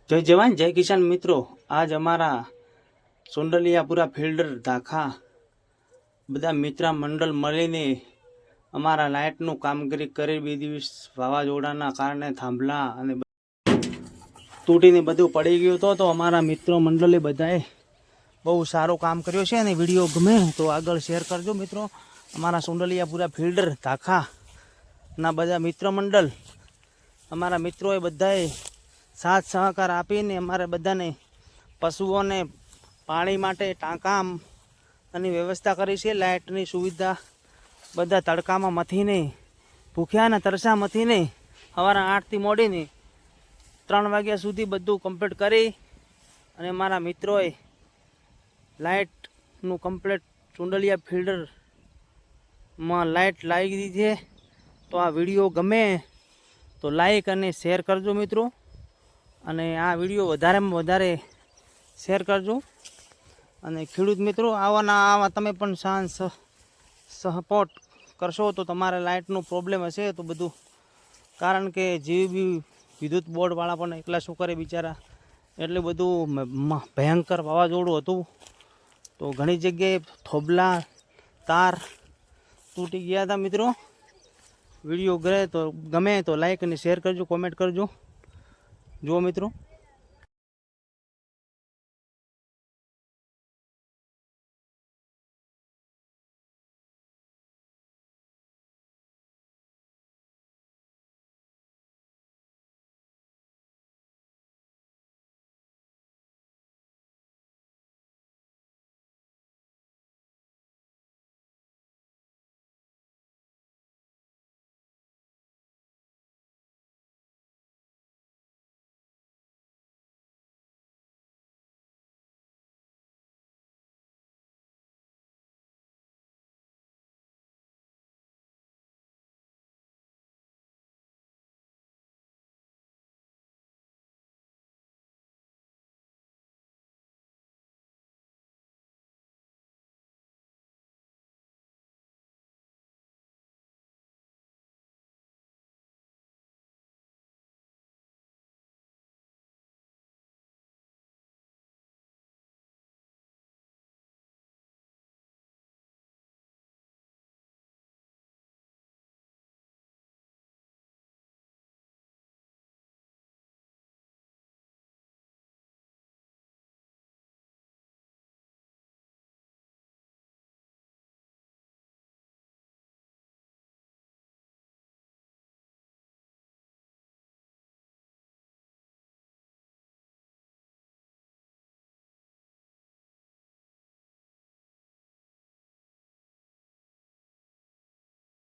જય જવાન જય કિસાન મિત્રો, આજ અમારા સોંડલિયાપુરા ફિલ્ડર ધાખા બધા મિત્ર મંડળ મળીને અમારા લાઇટનું કામગીરી કરી. 2 દિવસ વાવાઝોડાના કારણે થાંભલા અને તૂટીને બધું પડી ગયું તો અમારા મિત્રો મંડળે બધાએ બહુ સારું કામ કર્યું છે. અને વિડીયો ગમે તો આગળ શેર કરજો મિત્રો. અમારા સોંડલિયાપુરા ફિલ્ડર ધાખાના બધા મિત્ર મંડળ, અમારા મિત્રોએ બધાએ સાથ સહકાર આપીને અમારે બધાને પશુઓને પાણી માટે ટાંકા અને વ્યવસ્થા કરી છે. લાઇટની સુવિધા બધા તડકામાં મથીને ભૂખ્યા ને તરસા મથીને સવારના 8થી મોડીને 3 વાગ્યા સુધી બધું કમ્પ્લીટ કરી. અને મારા મિત્રોએ લાઇટનું કમ્પ્લીટ સોંડલિયા ફિલ્ડરમાં લાઇટ લાગી દીધી છે. તો આ વિડીયો ગમે તો લાઈક અને શેર કરજો મિત્રો. અને આ વિડીયો વધારેમાં વધારે શેર કરજો. અને ખેડૂત મિત્રો આવા તમે પણ સપોર્ટ કરશો તો તમારે લાઇટનું પ્રોબ્લેમ હશે તો બધું, કારણ કે જીબી વિદ્યુત બોર્ડવાળા પણ એકલા શું કરે બિચારા, એટલે બધું ભયંકર વાવાઝોડું હતું. તો ઘણી જગ્યાએ થોબલા તાર તૂટી ગયા હતા મિત્રો. વિડીયો ગમે તો લાઈક અને શેર કરજો, કોમેન્ટ કરજો. જુઓ મિત્રો.